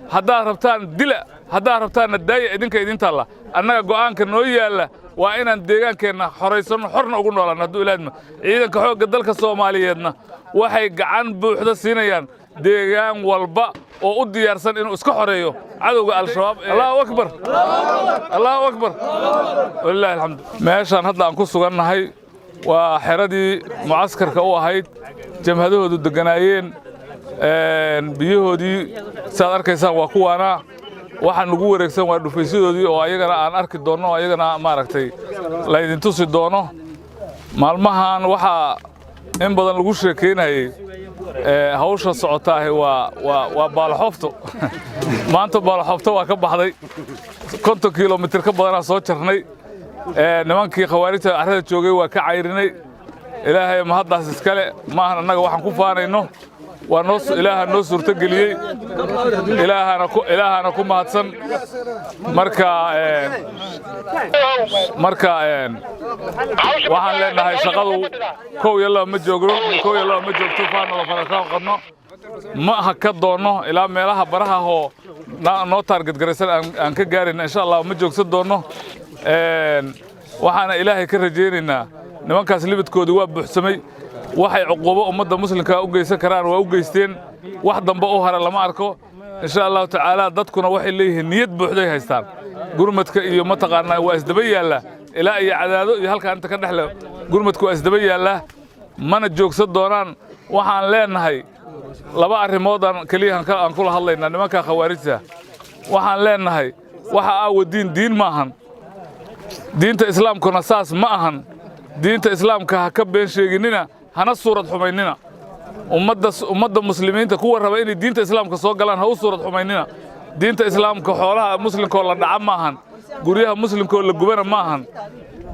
haddaad rabtaan dila haddaad rabtaanna daaya idinka idin taalla annaga go'aanka noo yaalla waa inaan deegaankeenna xoraysanno xorna ugu noolaan hadduu ilaadma ciidanka xoogga dalka Soomaaliyeedna waxay gacan buuxda siinayaan deegaan walba oo u diyaarsan inuu iska xoreeyo cadowga al-shabaab Allahu akbar Allahu akbar wallaahi alxamdu meeshaan hadda aan ku sugannahay waa xeradii mucaskarka u ahayd jamhadahoodu deganaayeen biyahoodii saad arkaysaan waa kuwaana waxaan ugu wareegsan waa dhufaysidoodii oo ayagana aan arki doono ayagana maaragtay la idin tusi doono maalmahan waxa in badan lagu sheekeynayay hawsha socotaahay waa baalaxoofto maanta baalaxoofto waa ka baxday 50 kiiloomitir ka badan soo jarnay nimankii khawaarijta arada joogay waa ka cayrinay ilaahay ma haddaas iskale ma ahan annaga waxaan ku faanayno waa noo ilaaha noo suurta geliyay ilaahana ku mahadsan marka waxaan leenahay shaqadu kow yalla ma joogno ma joogto faanada faraka qadno ma haka doono ilaa meelaha baraha oo noo target garaysan aan ka gaarin insha Allah ma joogsan doono waxaana ilaahay ka rajaynaynaa nimankaas libadkoodii waa buuxsamay waxay cuqubo ummadda muslimka u geysan karaan waa u geysteen wax dambe u hara lama arko insha Allah taala dadkuna waxay leeyihiin niyad buuxday haystaan gurmadka iyo mataqaanaa waa isdaba yaala ilaa iyo cadaado iyo halka inta ka dhaxlo gurmadku waa isdaba yaala mana joogsan doonaan waxaan leenahay laba arrimood kaliya aan kula hadlaynaa nimanka khawaarijta waxaan leenahay waxa wadin diin maahan diinta islaamkuna saas ma ahan diinta islaamka ha ka been sheeginina hana suurad xumaynina ummadda muslimiinta kuwa raba inay diinta islaamka soo galaan ha u suurad xumaynina diinta islaamka xoolaha muslimka la dhaca maahan guryaha muslimka la gubana maahan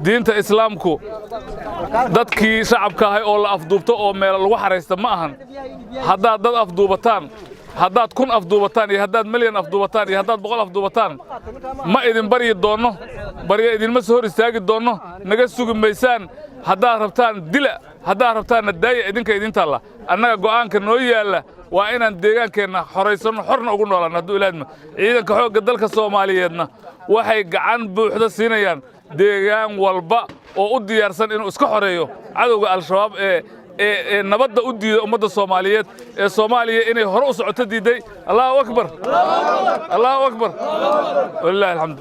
diinta islaamku dadkii shacabka ahay oo la afduubto oo meel lagu xareysta ma ahan haddaad dad afduubataan haddaad 1000 afduubataan iyo haddaad milyan afduubataan iyo haddaad 100 afduubataan ma idin baryi doono barya idinma soo hor istaagi doono naga sugi maysaan haddaad rabtaan dila haddaad rabtaanna daaya idinka idin taalla annaga go'aanka noo yaalla waa inaan deegaankeenna xoraysanno xorna ugu noolaan hadduu ilaadma ciidanka xoogga dalka Soomaaliyeedna waxay gacan buuxda siinayaan deegaan walba oo u diyaarsan inuu iska xoreeyo cadowga al-shabaab nabadda u diiday ummadda Soomaaliyeed ee Soomaaliya inay hor u socoto diiday Allahu akbar wallaahi alxamdu